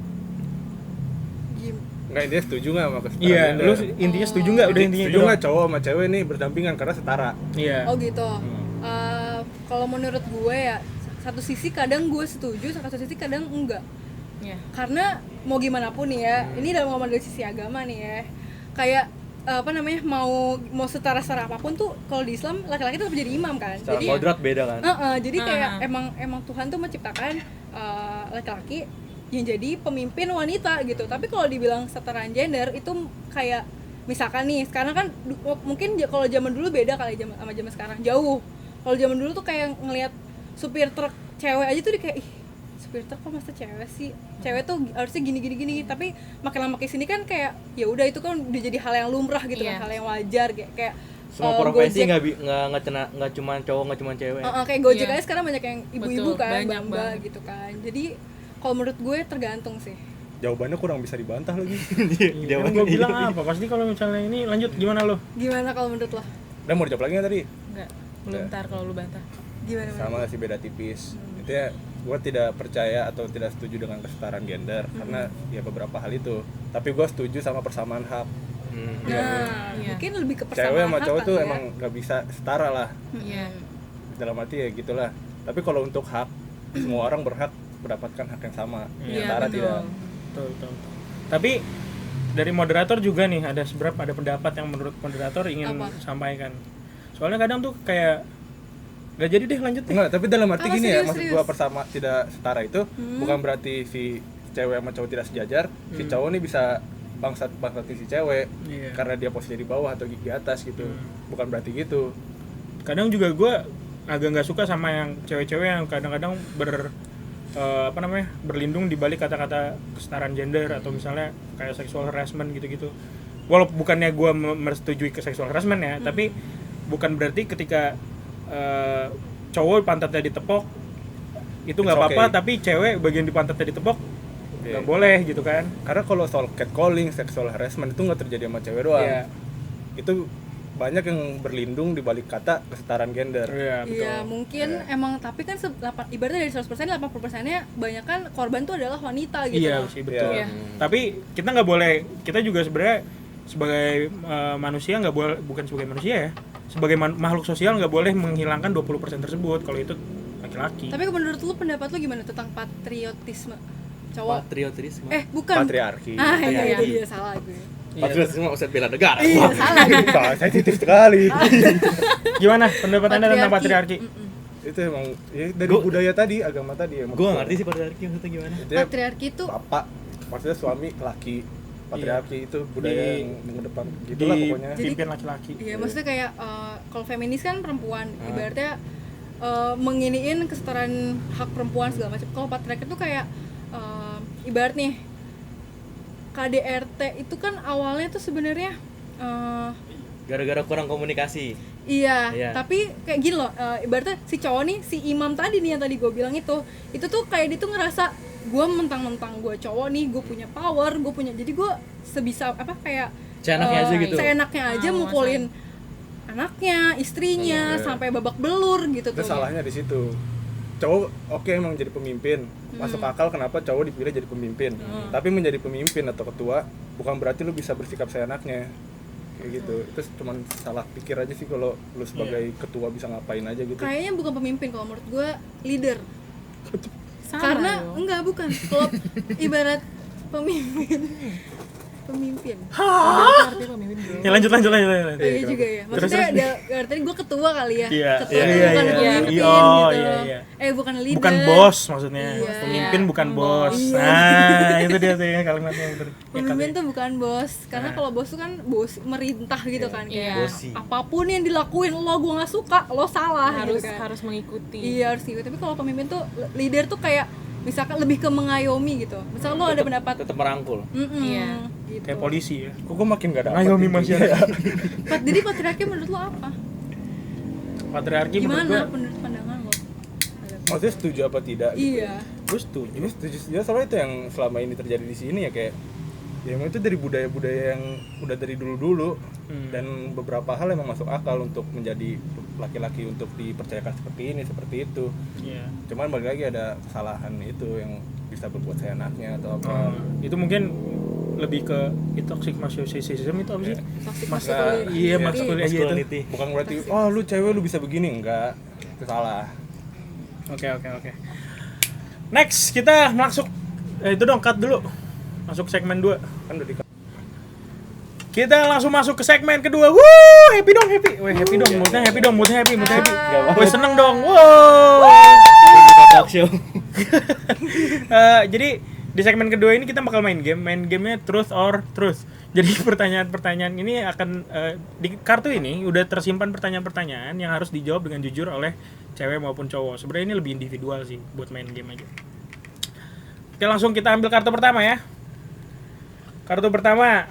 Enggak, dia setuju nggak sama kesetaraan Iya, gender? lu intinya setuju nggak? Udah intinya setuju itu. nggak cowok sama cewek nih berdampingan karena setara? Iya. Oh gitu. Kalau menurut gue ya, satu sisi kadang gue setuju, satu sisi kadang enggak. Iya. Karena mau gimana pun nih ya, ini dalam ngomong dari sisi agama nih ya, kayak mau setara apapun tuh kalau di Islam laki-laki tetap jadi imam kan. Secara Jadi kodrat beda kan. jadi kayak emang Tuhan tuh menciptakan laki-laki yang jadi pemimpin wanita gitu. Tapi kalau dibilang setaraan gender itu kayak misalkan nih sekarang kan mungkin kalau zaman dulu beda kali sama zaman sekarang jauh. Kalau zaman dulu tuh kayak ngelihat supir truk cewek aja tuh kayak ih, supir truk kok masa cewek sih, cewek tuh harusnya gini. Tapi makin lama kesini kan kayak ya udah itu kan udah jadi hal yang lumrah gitu kan, hal yang wajar kayak Semua profesi nggak cuma cowok, nggak cuma cewek. kayak Gojek aja sekarang banyak yang ibu-ibu Betul, kan, banyak mbak banget. gitu kan. Jadi kalau menurut gue tergantung sih. Jawabannya kurang bisa dibantah lagi. Iya, gue bilang apa? Pasti kalau misalnya ini lanjut gimana lo? Gimana kalau menurut lo? Dan mau dijawab lagi nggak tadi? Enggak, belum ntar kalau lu bantah. Gimana? Sama sih, beda tipis. Itu ya, gue tidak percaya atau tidak setuju dengan kesetaraan gender karena ya beberapa hal itu. Tapi gue setuju sama persamaan hak. Nah, Iya. mungkin lebih ke persamaan Cewek sama hak cowok kali tuh ya. emang nggak bisa setara lah. Iya. Dalam arti ya gitulah. Tapi kalau untuk hak, semua orang berhak mendapatkan hak yang sama. Iya, Setara betul. tidak. Betul. Tapi dari moderator juga nih ada pendapat yang menurut moderator ingin Apa? sampaikan. Soalnya kadang tuh kayak nggak jadi deh lanjut deh. Enggak, tapi dalam arti Apa, gini ya, serius, maksud serius? gua persama tidak setara itu bukan berarti si cewek sama cowok tidak sejajar. Si cowok nih bisa bangsatin si cewek Iya. karena dia posisi di bawah atau di atas gitu. Bukan berarti gitu. Kadang juga gue agak nggak suka sama yang cewek-cewek yang kadang-kadang berlindung di balik kata-kata kesetaraan gender atau misalnya kayak sexual harassment gitu-gitu. Walaupun bukannya gue menyetujui ke sexual harassment ya, tapi bukan berarti ketika cowok pantatnya ditepok itu nggak It's apa-apa, okay. tapi cewek bagian di pantatnya ditepok nggak boleh gitu kan. Karena kalau soal catcalling, sexual harassment itu nggak terjadi sama cewek doang. Iya. Itu banyak yang berlindung di balik kata kesetaraan gender. Iya, betul. Iya, mungkin emang tapi kan ibaratnya dari 100% 80%-nya banyak kan korban tuh adalah wanita gitu. Iya sih, betul. Iya. Tapi kita nggak boleh, kita juga sebenarnya sebagai manusia nggak boleh, bukan sebagai manusia ya, sebagai makhluk sosial nggak boleh menghilangkan 20% tersebut kalau itu laki-laki. Tapi menurut lu pendapat lu gimana tentang patriotisme cowok? Patriotisme. Bukan. Patriarki. Iya, iya salah gue. Patriotisme maksud bela negara. Iya, salah gue. Sensitif sekali. Gimana pendapat Anda tentang patriarki? Itu emang ya, dari budaya tadi, agama tadi emang. Gue nggak ngerti sih patriarki maksudnya gimana. Itu ya, Patriarki itu bapak, maksudnya suami laki. Patriarki itu budaya Di- yang mengedepan gitulah pokoknya. Dipimpin laki-laki. iya, maksudnya kayak kalau feminis kan perempuan, ibaratnya menginiin kesetaraan hak perempuan segala macam. Kalau patriarki itu kayak ibarat nih KDRT itu kan awalnya tuh sebenarnya Gara-gara kurang komunikasi. iya, Iya. tapi kayak gini loh, ibaratnya si cowok nih, si imam tadi nih yang tadi gue bilang itu tuh kayak dia tuh ngerasa gue mentang-mentang gue cowok nih, gue punya power, gue punya, jadi gue sebisa apa kayak Seenaknya aja gitu. seenaknya aja mukulin anaknya, istrinya, sampai babak belur gitu Itu tuh. salahnya di situ. Cowok oke emang jadi pemimpin. Masuk akal kenapa cowok dipilih jadi pemimpin. Tapi menjadi pemimpin atau ketua bukan berarti lu bisa bersikap seenaknya. Kayak gitu. Itu cuma salah pikir aja sih kalau lu sebagai ketua bisa ngapain aja gitu. Kayaknya bukan pemimpin, kalau menurut gue leader. Sama Karena dong. enggak, bukan. Kalau ibarat pemimpin Artinya pemimpin bro. Ya lanjut. iya juga ya. Maksudnya artinya gue ketua kali ya. Iya, Ketua iya, tuh iya, bukan iya. pemimpin Iya, oh, gitu. iya. Bukan leader. Bukan bos maksudnya. Iya. Pemimpin bukan Iya, bos. Iya. Nah, itu dia tuh ya kalimatnya yang bener. Pemimpin tuh bukan bos. Karena kalau bos tuh kan bos merintah gitu kan. Kayak Bosi. apapun yang dilakuin lo gue nggak suka, lo salah harus gitu kan. harus mengikuti. Iya harus gitu. Tapi kalau pemimpin tuh leader tuh kayak misalkan lebih ke mengayomi gitu. Misal lo ada pendapat, Tetap merangkul. gitu. Iya. Kayak polisi ya. Kok gue makin gak dapet Ngayomi intinya. masyarakat. Jadi patriarki menurut lo apa? Patriarki menurut Gimana gua menurut pandangan lo? Maksudnya setuju apa tidak? gitu. Iya. gue setuju. Ini setuju ya, soalnya itu yang selama ini terjadi di sini ya, kayak ya emang itu dari budaya-budaya yang udah dari dulu-dulu. Dan beberapa hal emang masuk akal untuk menjadi laki-laki untuk dipercayakan seperti ini, seperti itu. Iya. Cuman balik lagi ada kesalahan itu yang bisa berbuat seenaknya atau apa. Itu mungkin lebih ke toxic masculinism itu apa sih? Toxic masculinity. Iya, masculinity itu. Masculinity. Bukan berarti oh lu cewek lu bisa begini, enggak. Itu salah. Oke. Next, kita masuk itu dong cut dulu. Masuk segmen 2. Kan udah di Kita langsung masuk ke segmen kedua. Wuh, happy dong, happy. Weh, happy dong, moodnya happy dong, moodnya happy, moodnya happy. Weh, seneng dong. Wow. Talk show. Jadi di segmen kedua ini kita bakal main game. Main gamenya Truth or Truth. Jadi pertanyaan-pertanyaan ini akan di kartu ini udah tersimpan pertanyaan-pertanyaan yang harus dijawab dengan jujur oleh cewek maupun cowok. Sebenarnya ini lebih individual sih buat main game aja. Oke, langsung kita ambil kartu pertama ya. Kartu pertama.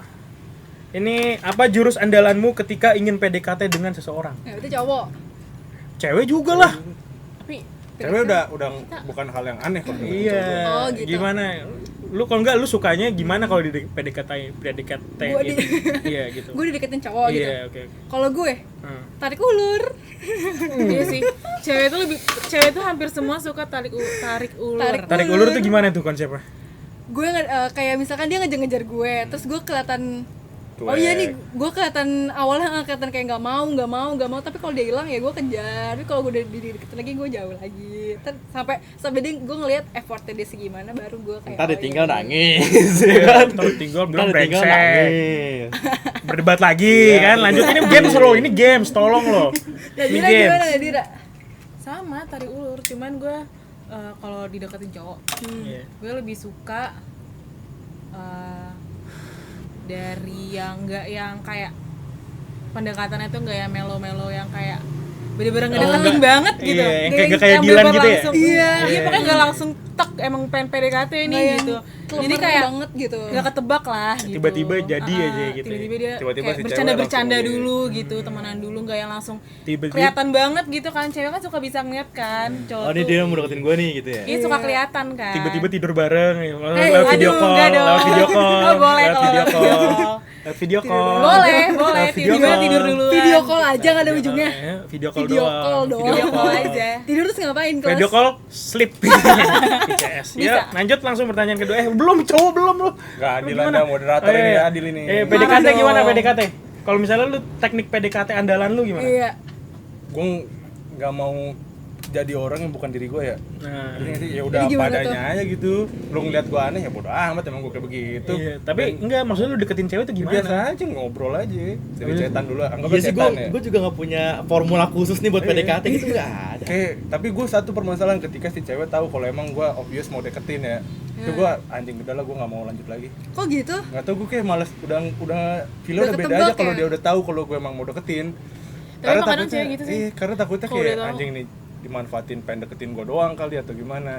Ini apa jurus andalanmu ketika ingin PDKT dengan seseorang? Ya, itu cowok. Cewek juga lah. Tapi Cewek udah bukan hal yang aneh kalau Iya. Oh, gitu. Gimana? Lu kalau enggak lu sukanya gimana kalau di PDKT Gua gitu? Iya gitu. Gue dideketin cowok gitu. Iya, oke. Kalau gue tarik ulur. iya sih, cewek tuh hampir semua suka tarik ulur. Tarik ulur tuh gimana tuh konsepnya? Gue kayak misalkan dia ngejar-ngejar gue, terus gue kelihatan Cuek. oh iya nih, gue kelihatan awalnya kelihatan kayak nggak mau, tapi kalau dia hilang ya gue kejar. Tapi kalau gue udah dideketin lagi gue jauh lagi. Sampai dia gue ngelihat effortnya dia segimana, baru gue kayak Ntar oh, ditinggal iya. nangis. ya kan? Terus tinggal bilang Ntar ditinggal brengsek. nangis. Berdebat lagi kan, lanjut ini games loh, ini games, tolong loh. Nah, Ini Dira gimana ya, Dira? Sama tarik ulur, cuman gue kalau dideketin cowok, Iya. gue lebih suka dari yang nggak yang kayak pendekatannya tuh nggak yang melo-melo yang kayak bener-bener ngedeketin banget gitu. Iya, yang Nggak kayak Dilan bener-bener gitu ya? langsung, Iya. iya pokoknya nggak langsung tek emang pengen PDKT nih Nggak yang gitu. Jadi kelemer kayak banget gitu. nggak ketebak lah gitu. Tiba-tiba jadi aja gitu. Tiba-tiba dia Tiba-tiba kayak si cewek bercanda-bercanda langsung dulu gitu, temenan dulu nggak yang langsung Tiba-tiba kelihatan banget gitu kan. Cewek kan suka bisa ngeliat kan cowok Oh, ini tuh. dia mau deketin gue nih gitu ya. Iya suka kelihatan kan. tiba-tiba tidur bareng, lewat Aduh, video call, enggak dong. lewat video call, Oh, boleh lewat kalau video lewat call, video call. lewat video call. Boleh, Lewat video tiba-tiba call. tidur dulu. Video call aja nggak ada ujungnya. Video call Video doang. call doang. Video call aja. Tidur terus ngapain kelas? Video call sleep. ICS. Ya, lanjut langsung pertanyaan kedua. Belum cowok belum lu. Nggak adil Gimana? Anda, moderator ini adil ini. PDKT Marah gimana dong. PDKT? Kalau misalnya lu teknik PDKT andalan lu gimana? Iya. Gue nggak mau jadi orang yang bukan diri gue ya. Nah, Artinya sih ya udah Jadi gimana padanya aja gitu. Lu ngeliat gue aneh ya bodo amat, emang gue kayak begitu. iya, tapi enggak maksudnya lu deketin cewek tuh gimana? Biasa aja ngobrol aja. Dari cetan dulu, Iya anggapnya sih, cetan ya. gue juga gak punya formula khusus nih buat PDKT gitu, gak ada. Oke, tapi gue satu permasalahan ketika si cewek tahu kalau emang gue obvious mau deketin ya. Itu gue anjing udah lah, gue nggak mau lanjut lagi. Kok gitu? Nggak tahu, gue kayak males, udah feel Udah udah beda ketebak aja kalau ya? dia udah tahu kalau gue emang mau deketin. Tapi emang kadang cewek gitu sih. Iya, karena takutnya Kalau kayak udah tahu. anjing nih dimanfaatin pengen deketin gue doang kali atau gimana.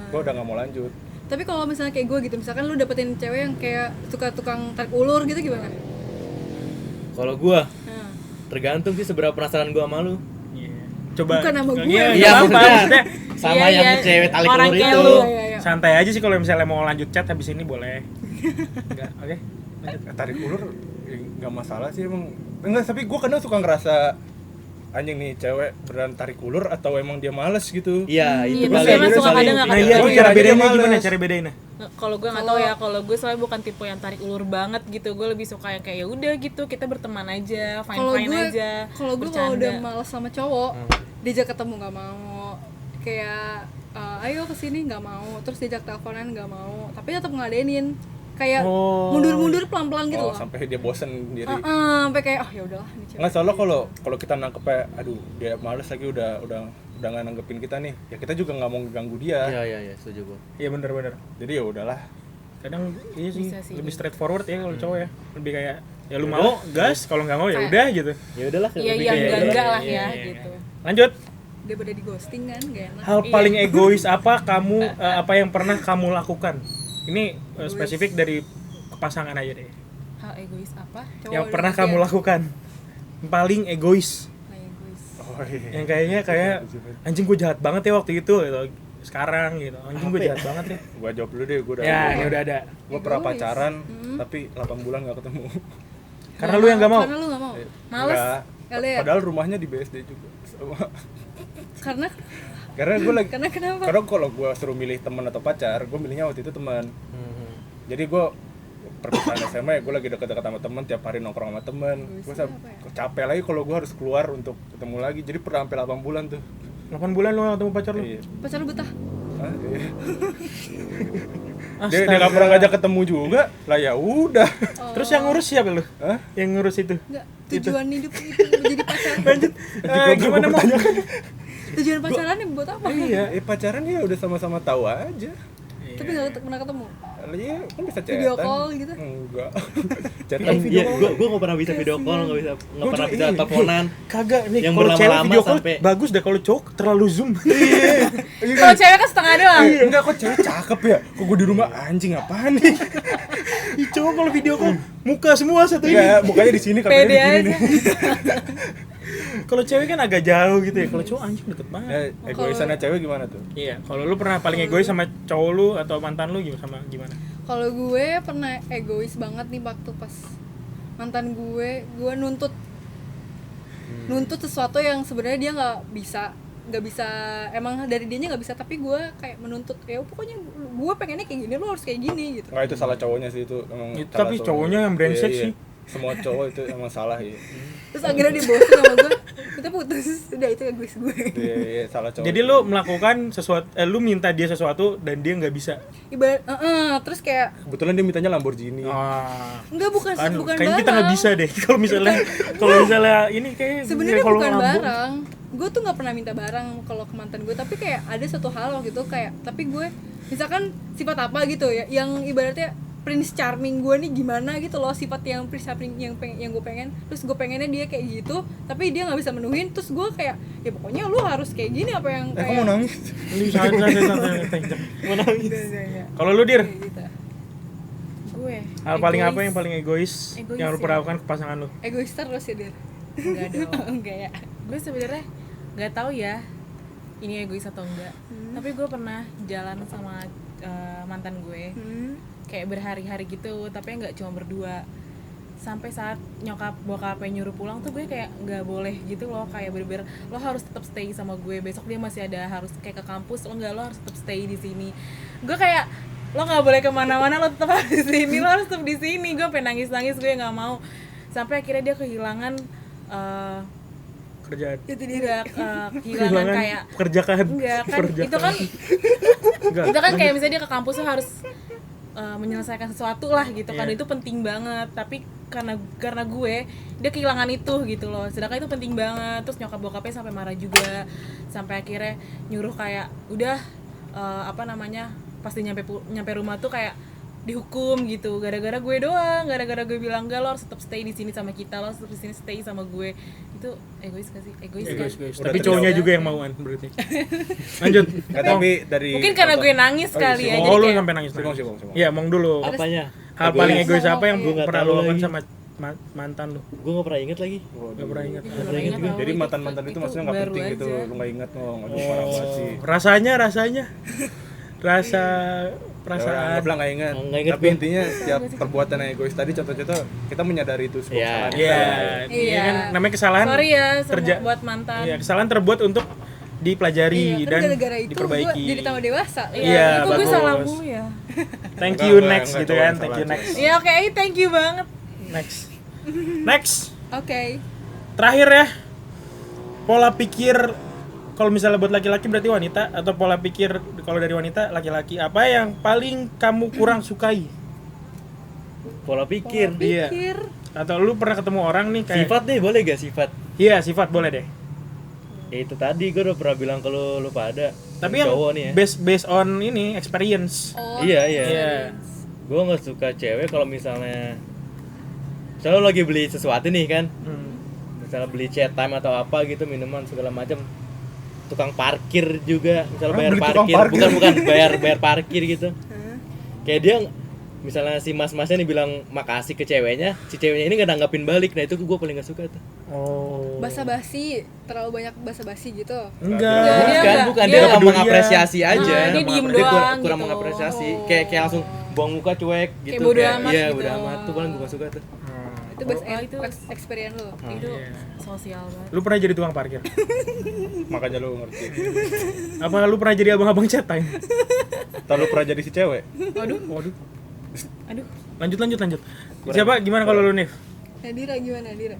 Gue udah nggak mau lanjut. Tapi kalau misalnya kayak gue gitu, misalkan lu dapetin cewek yang kayak suka tukang tarik ulur gitu gimana? Kalau gue, Nah. tergantung sih seberapa penasaran gue sama lu. Iya. Coba. Bukan sama gue. Iya, Iya, apa, maksudnya sama Iya, yang iya. cewek tarik Orang ulur kayak itu. lu. Iya. santai aja sih kalau misalnya mau lanjut chat habis ini boleh. Enggak, oke. Lanjut. Tarik ulur nggak masalah sih emang. Enggak, tapi gue kadang suka ngerasa anjing nih cewek beneran tarik ulur atau emang dia males gitu. Iya, itu Iya, paling- tapi emang suka paling- kadang nggak Nah, kadang. iya, Oh, cara iya, bedainnya dia gimana? males. Cara bedainnya? Nah, kalau gue nggak tahu ya, kalau gue soalnya bukan tipe yang tarik ulur banget gitu. Gue lebih suka yang kayak ya udah gitu, kita berteman aja, Kalau fine gue, aja. kalau gue kalau bercanda. udah males sama cowok, diajak ketemu nggak mau, kayak ayo kesini nggak mau, terus diajak teleponan nggak mau, tapi tetap ngeladenin, kayak Oh. mundur-mundur pelan-pelan gitu Oh, loh. sampai dia bosen sendiri. Sampai kayak ya udahlah nih cewek. Nggak, soalnya kalau kita nangkepnya aduh dia males lagi udah nggak nanggepin kita nih, ya kita juga nggak mau ganggu dia. Iya, setuju gue. Iya bener-bener. Jadi ya udahlah. Kadang iya sih, Bisa sih. lebih straightforward ya kalau cowok ya. Lebih kayak ya lu mau gas, kalau nggak mau ya udah gitu. Ya udahlah. Iya, lebih iya, kayak- enggak lah Iya, ya iya, gitu. Lanjut. Daripada di ghosting kan gak enak. Hal paling egois apa apa yang pernah kamu lakukan? Ini spesifik dari pasangan aja deh. Hal egois apa? Cowok Yang udah pernah pasti kamu ya. lakukan. Paling egois. Nah, egois. Oh iya. Yang kayaknya kayak anjing gue jahat banget ya waktu itu gitu. Sekarang gitu. Anjing gue jahat banget ya. Gua jawab dulu deh, gua udah. Ya, ini udah ada. Gua pernah Egois. pacaran tapi 8 bulan nggak ketemu. Karena lu yang gak mau. Karena lu gak mau. Males. Nggak. Kalian. Padahal rumahnya di BSD juga. Sama. Karena Karena gue lagi karena kenapa? karena kalau gue suruh milih teman atau pacar, gue milihnya waktu itu teman. Jadi gue perpisahan SMA ya, gue lagi deket-deket sama teman, tiap hari nongkrong sama teman. Gue capek lagi kalau gue harus keluar untuk ketemu lagi. Jadi pernah sampai 8 bulan tuh. 8 bulan lu gak ketemu pacar lu? Iya. Pacar lu betah. Ah, iya. Astaga. Dia nggak pernah ngajak ketemu juga lah, ya udah. Terus yang ngurus siapa lu? Hah? Yang ngurus itu? Enggak, tujuan hidup itu menjadi pacar. Lanjut. Gimana mau? Tujuan pacaran buat apa? Iya, pacaran ya udah sama-sama tahu aja. Tapi nggak pernah ketemu. Iya, kan bisa Video chatan. call gitu? Enggak. Chatan Iya, gue nggak pernah bisa video call, nggak pernah bisa teleponan. Kagak nih, Yang kalau cewek berlama-lama video call sampai- bagus dah, kalau cowok terlalu zoom. Kalau cewek kan setengah doang. Enggak, kok cewek cakep ya? Kok gue di rumah anjing apaan nih? Ih, cowok kalau video call muka semua satu ini. Enggak, mukanya di sini, kameranya Pede di sini aja. nih. Kalau cewek kan agak jauh gitu ya. Kalau cowok anjing deket banget. Egoisannya cewek gimana tuh? Iya, kalau lu pernah paling egois sama cowok lu atau mantan lu gimana? Kalau gue pernah egois banget nih waktu pas mantan gue nuntut sesuatu yang sebenarnya dia nggak bisa, emang dari dianya nggak bisa, tapi gue kayak menuntut, ya pokoknya gue pengennya kayak gini, lu harus kayak gini gitu. Enggak, itu salah cowoknya sih itu. Emang Itu salah tapi cowoknya yang brengsek Iya, iya. sih. Semua cowok itu emang salah ya. Terus akhirnya dia bosan sama gue, kita putus, udah itu egois gue. Iya, salah cowok. Jadi lu melakukan sesuatu, lu minta dia sesuatu dan dia nggak bisa. Ibarat, terus kayak kebetulan dia mintanya Lamborghini. enggak, bukan Anu, bukan kayaknya barang. kita nggak bisa deh. Kalau misalnya ini kayak Sebenarnya kalau bukan Lambo- barang. Gue tuh nggak pernah minta barang kalau ke mantan gue, tapi kayak ada satu hal waktu itu kayak, tapi gue misalkan sifat apa gitu ya, yang ibaratnya Prince Charming gue nih gimana gitu loh, sifat yang Prince Charming yang gue pengen, terus gue pengennya dia kayak gitu, tapi dia nggak bisa menuhin, terus gue kayak ya pokoknya lu harus kayak gini apa yang kayak Kamu mau nangis? Lu santai. Mau nangis. Kalau lu Dir, kayak gitu. Gue. hal paling egois. apa yang paling egois Egois yang lu ya. pernah lakukan ke pasangan lu? Egois terus ya dia. Enggak dong. Enggak ya. Gue sebenarnya nggak tahu ya ini egois atau enggak. Tapi gue pernah jalan sama mantan gue. Kayak berhari-hari gitu, tapi nggak cuma berdua. Sampai saat nyokap bokapnya nyuruh pulang tuh gue kayak nggak boleh gitu loh, kayak bener-bener lo harus tetap stay sama gue, besok dia masih ada harus kayak ke kampus, lo harus tetap stay di sini. Gue kayak lo nggak boleh kemana-mana, lo tetap harus di sini, lo harus tetap di sini. Gue pengen nangis-nangis, gue nggak mau. Sampai akhirnya dia kehilangan Kerjaan. Itu dia. enggak kehilangan kayak pekerjaan. enggak kan Pekerjaan. itu kan kayak misalnya dia ke kampus tuh harus menyelesaikan sesuatu lah gitu kan, Iya. itu penting banget, tapi karena gue dia kehilangan itu gitu loh, sedangkan itu penting banget. Terus nyokap bokapnya sampai marah juga, sampai akhirnya nyuruh kayak udah pas dia nyampe rumah tuh kayak dihukum gitu, gara-gara gue doang, gara-gara gue bilang enggak, lo harus tetap stay di sini sama kita, lo harus tetap di sini stay sama gue. Itu egois gak sih? Egois kan? Egois. Udah Tapi terjawab. cowoknya juga yang mauan berarti. Lanjut. Nggak, tapi dari Mungkin karena gue nangis Oh, iya, kali sih. ya, Oh, jadi lu kayak sampai nangis. Simong. Iya, Mong dulu. Apanya? Hal paling egois apa yang Gua nggak pernah tahu lu lakukan lagi. sama mantan lu? Gue nggak pernah inget lagi. Gak pernah ingat. Nggak pernah ingat Jadi tahu, mantan-mantan itu maksudnya nggak baru penting gitu, aja. lu nggak inget ngomong, aduh parah banget sih. Rasanya rasa Ya, perasaan. bilang nggak inget. Nggak inget Tapi gua. intinya setiap perbuatan yang egois tadi, contoh-contoh kita menyadari itu sebuah Iya. kesalahan Iya. kita. Iya kan namanya kesalahan. sorry ya sama terja- buat mantan. Iya, kesalahan terbuat untuk dipelajari Iya, kan dan gara-gara itu gue diperbaiki. jadi tambah dewasa. Iya, Kok gue bagus. salah mulu ya. Thank Enggak, you enggak, next enggak, gitu cowok kan. yang Thank salah, you cowok. next. Ya oke, thank you banget. Next. Oke. Terakhir ya. Pola pikir kalau misalnya buat laki-laki berarti wanita, atau pola pikir kalau dari wanita laki-laki, apa yang paling kamu kurang sukai? Pola pikir. Iya. Pikir. Atau lu pernah ketemu orang nih kayak Sifat deh, boleh gak sifat? Iya, sifat boleh deh. Ya itu tadi gue udah pernah bilang ke lu pada. Tapi yang cowok nih ya. based on ini experience. Oh, Iya, iya. Iya. Gue nggak suka cewek kalau misalnya lu lagi beli sesuatu nih kan, misalnya beli chat time atau apa gitu, minuman segala macam, tukang parkir juga, misalnya Orang bayar beli tukang parkir, parkir. bukan bayar parkir gitu. Kayak dia misalnya si mas-masnya nih bilang makasih ke ceweknya, si ceweknya ini nggak nanggapin balik, nah itu gue paling nggak suka tuh. Oh. Basa-basi, terlalu banyak basa-basi gitu. Enggak. Dia Bukan dia dia peduli. mengapresiasi aja. dia diem Dia doang kurang gitu. mengapresiasi, Oh. kayak langsung buang muka cuek gitu. Kayak bodo amat iya, gitu. bodo amat tuh paling gue nggak suka tuh. Itu best Oh, itu- experience lo. Itu iya. sosial banget. Lu pernah jadi tukang parkir? Makanya lu ngerti. Apa lu pernah jadi abang-abang chat time? Atau lu pernah jadi si cewek? Waduh. Aduh. Lanjut. Siapa gimana kalau lu Nif? Nadira gimana Nadira?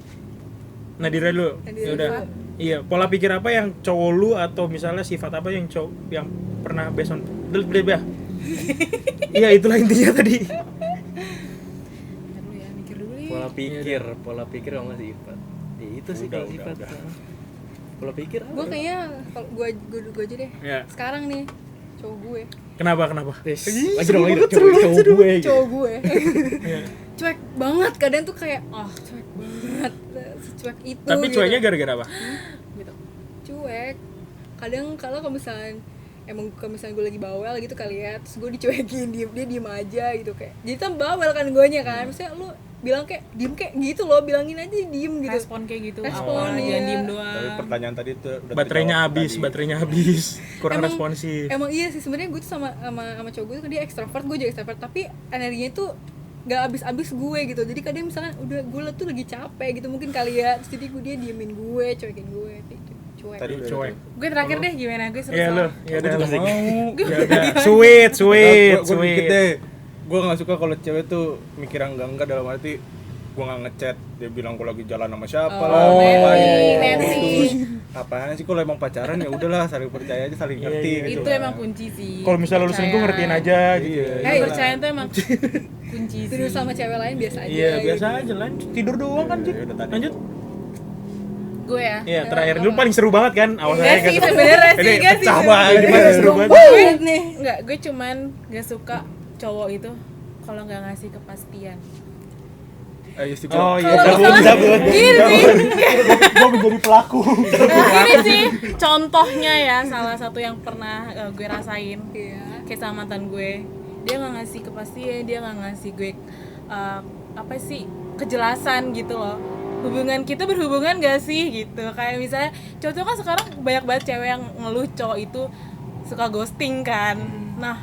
Nadira dulu. Nadira Ya udah. dulu. Iya, pola pikir apa yang cowok lu atau misalnya sifat apa yang cowok yang pernah based on ya. Iya, itulah intinya tadi. Bentar dulu ya, mikir dulu ya. Pola pikir kalau nggak sifat. Ya, itu sih kalau sifat. Pola pikir apa? Gue kayaknya kalau gue aja deh. Iya. Sekarang nih cowok gue. Kenapa? Lagi dong, cowok gue. Cowok gue. Iya. Cuek banget, kadang tuh kayak cuek banget. Secuek itu. Tapi gitu. cueknya gara-gara apa? Gitu. Cuek. Kadang kalau misalnya emang kalau misalnya gue lagi bawel gitu kali ya, terus gue dicuekin, dia diem aja gitu kayak. Jadi kan bawel kan guanya kan. Maksudnya lu bilang kayak diem kayak gitu loh, bilangin aja diem gitu. Respon kayak gitu. Respon, apa, iya. jangan diem Tapi doang. pertanyaan tadi tuh udah Baterainya terjawab habis, kurang Emang- responsif. Emang iya sih, sebenarnya gue tuh sama cowok gue tuh dia ekstrovert, gue juga ekstrovert, tapi energinya tuh gak habis gue gitu. Jadi kadang misalkan udah gue tuh lagi capek gitu mungkin kali ya, terus jadi dia diemin gue, cuekin gue, cuek. Tadi udah Cuek. Gue terakhir deh, gimana? Gue seru Iya lo, soal. ya Aku udah. juga mau. Ya udah. Sweet. Gue dikit deh. Gue nggak suka kalau cewek tuh mikir enggak dalam arti gue nggak ngechat dia bilang gue lagi jalan sama siapa lah, ngapain, netting. terus apaan sih kalau emang pacaran ya udahlah saling percaya aja saling ngerti iya, gitu. Itu lah. emang kunci sih. Kalau misalnya lu selingkuh ngertiin aja gitu. Iya. Hey, Percayaan tuh emang kunci sih. tidur sama cewek lain biasa aja. Iya, biasa gitu. aja lah. Tidur doang kan, Cik. Ya udah tadi. Lanjut. Gue ya. Iya, terakhir lu paling seru banget kan awal Enggak saya sih, sebenarnya sih, Ini enggak sih. pecah banget, gimana seru banget. Banget nih. Enggak, gue cuman gak suka cowok itu kalau nggak ngasih kepastian. Ayo sih. Oh iya, Kalau misalnya gini sih, gue menjadi pelaku. gini sih, contohnya ya salah satu yang pernah gue rasain Iya. kayak sama mantan gue, dia nggak ngasih kepastian, dia nggak ngasih gue apa sih kejelasan gitu loh. Hubungan kita berhubungan gak sih gitu, kayak misalnya cowok kan sekarang banyak banget cewek yang ngeluh cowok itu suka ghosting kan. Nah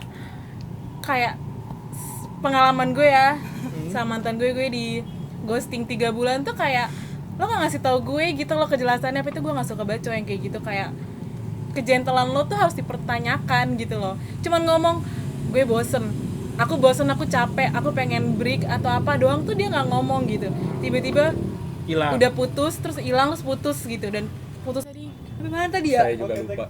kayak pengalaman gue ya sama mantan gue di ghosting 3 bulan tuh kayak lo gak ngasih tahu gue gitu loh kejelasannya, apa itu gue gak suka baca yang kayak gitu, kayak kejentelan lo tuh harus dipertanyakan gitu loh. Cuman ngomong gue bosen, aku capek, aku pengen break atau apa doang tuh dia nggak ngomong gitu. Tiba-tiba Hilang. udah putus, terus hilang, terus putus gitu, dan putus tadi Sampai mana tadi ya? Saya juga lupa.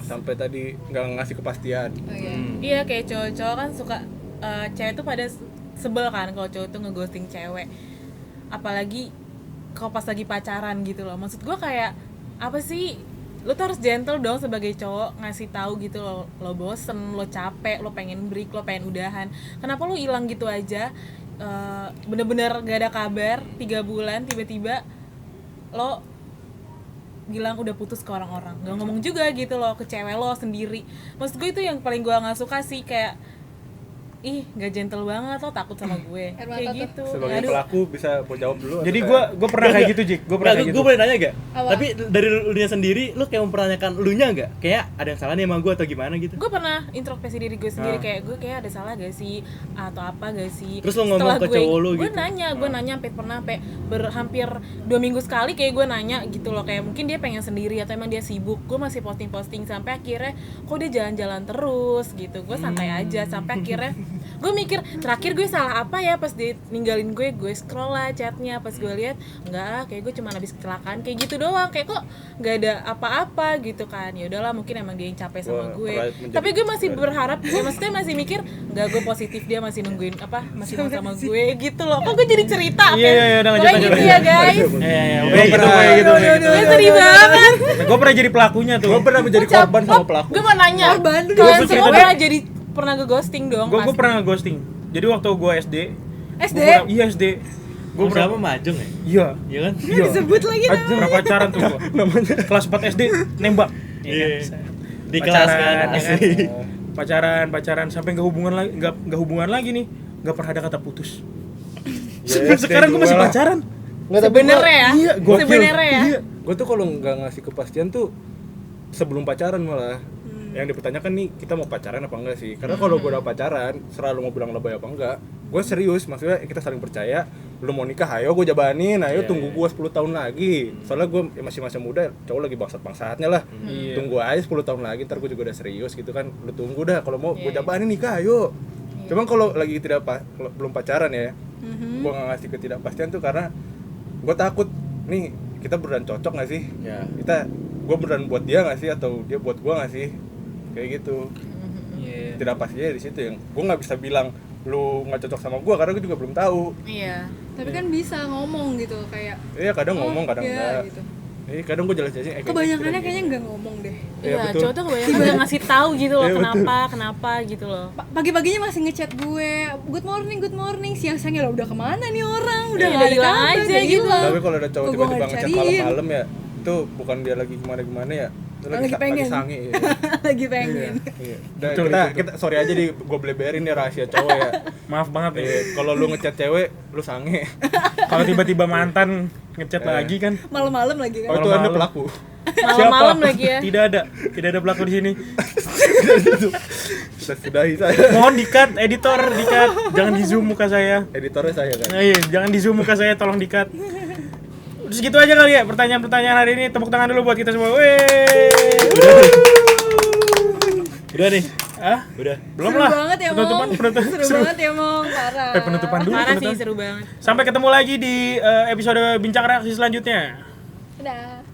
Sampai tadi nggak ngasih kepastian. Oh, iya. Iya, kayak cowok-cowok kan suka cewek tuh pada sebel kan kalau cowok tuh ngeghosting cewek, apalagi kalau pas lagi pacaran gitu loh. Maksud gue kayak apa sih, lo tuh harus gentle dong sebagai cowok, ngasih tahu gitu lo bosen, lo capek, lo pengen break, lo pengen udahan. Kenapa lo hilang gitu aja, bener-bener gak ada kabar 3 bulan, tiba-tiba lo bilang udah putus ke orang-orang, gak ngomong juga gitu loh ke cewek lo sendiri. Maksud gue itu yang paling gue gak suka sih, kayak ih gak gentle banget, lo takut sama gue Air kayak mata tuh. gitu. Sebagai Aduh. pelaku bisa jawab dulu. Jadi atau gue pernah kayak gitu, Jik. Gue pernah kayak gitu. Gue boleh nanya gak? Apa? Tapi dari lu sendiri, lu kayak mempertanyakan elunya gak? Kayak ada yang salah nih sama gue atau gimana gitu? Gue pernah introspeksi diri gue sendiri, Ah. kayak gue kayak ada salah gak sih atau apa gak sih. Terus lo ngomong Setelah ke cowok lo gue gitu? nanya sampai pernah sampai hampir 2 minggu sekali kayak gue nanya gitu loh, kayak mungkin dia pengen sendiri atau emang dia sibuk. Gue masih posting sampai akhirnya kok dia jalan-jalan terus gitu. Gue santai aja sampai akhirnya gue mikir terakhir gue salah apa ya, pas dia ninggalin gue scroll lah chatnya, pas gue lihat enggak, kayak gue cuma habis kecelakaan kayak gitu doang, kayak kok nggak ada apa-apa gitu kan. Ya udahlah, mungkin emang dia yang capek sama Wah, gue, pride menjadi- tapi gue masih berharap ya, maksudnya masih mikir enggak, gue positif dia masih nungguin apa, masih mau sama gue gitu loh. Kok gue jadi cerita Iya, iya, udah lanjut, pokoknya lanjut, gitu lanjut. ya guys. Iya, Gue kayak gitu, pernah- kayak gitu. Gue sedih banget. Gue pernah jadi pelakunya tuh. Gue pernah menjadi korban sama pelaku. Gue mau nanya, Korban. kalian Gue semua cerita pernah jadi pernah ghosting dong? Gue pasti. pernah ghosting. Jadi waktu gue SD. SD? Iya SD. Gue Gue siapa Majung ya? Iya. Iya kan? Iya. Disebut lagi Aja, pernah pacaran tuh gue. Namanya kelas 4 SD nembak. Iya. kan? Di kelas kan, ya asli. Pacaran sampai nggak hubungan lagi nih. Nggak pernah ada kata putus. Ya, Sekarang gue masih lah. pacaran. Sebenarnya ya? Iya, gokil. Sebenarnya ya? Iya. Gue tuh kalau nggak ngasih kepastian tuh sebelum pacaran malah. Yang dipertanyakan nih, kita mau pacaran apa enggak sih? Karena kalau gue udah pacaran, selalu mau bilang lebay apa enggak, gue serius, maksudnya kita saling percaya. Lu mau nikah, ayo gue jabanin, ayo tunggu gue 10 tahun lagi. Soalnya gue masih masa muda, cowok lagi bangsat-bangsatnya lah. Iya. Tunggu aja 10 tahun lagi, ntar gue juga udah serius gitu kan. Lu tunggu dah, kalau mau gue jabanin nikah, ayo. Cuman kalau lagi belum pacaran ya, gue nggak ngasih ketidakpastian tuh karena gue takut nih, kita beneran cocok nggak sih? Ya. Gue beneran buat dia nggak sih, atau dia buat gue nggak sih? kayak gitu. Iya. Tidak pastinya di situ yang gue nggak bisa bilang lu nggak cocok sama gue karena gue juga belum tahu. Iya. Tapi kan bisa ngomong gitu kayak Iya kadang ngomong kadang iya, enggak. gitu. Kadang gue jelasin Kebanyakannya kayaknya nggak ngomong deh. Iya, Iya, betul. cowok tuh kebanyakan nggak ngasih tahu gitu loh Iya, kenapa gitu loh. Pagi-paginya masih ngechat gue, good morning, siang-siangnya lo udah kemana nih orang, udah Iya, nggak ada hilang kabar, aja udah gitu. hilang. Tapi kalau ada cowok Kok gua tiba-tiba nggak ngechat dicariin? malam-malam ya, itu bukan dia lagi gimana-gimana ya, itu Lagi pengen. lagi sange ya. Lagi pengen. Iya. Dan Betul, kita sorry aja di gue bleberin ya rahasia cowok ya. Maaf banget ya. Kalau lu ngechat cewek, lu sange. Kalau tiba-tiba mantan ngechat lagi kan. Malam-malam lagi Oh kan. itu anda Malam-malam. pelaku. Malam-malam lagi ya. Tidak ada pelaku di sini. Kita sudahi saya. Mohon di-cut, editor di-cut. Jangan di zoom muka saya. Editornya saya kan. Nah, iya, jangan di zoom muka saya, tolong di-cut. Terus gitu aja kali ya pertanyaan-pertanyaan hari ini. Tepuk tangan dulu buat kita semua. Udah nih. Ah, Udah. belum Seru lah. banget ya, Mong. Seru banget ya, Mong. Parah. Penutupan dulu. Parah sih, penutupan. seru banget. Sampai ketemu lagi di episode bincang reaksi selanjutnya. Dadah.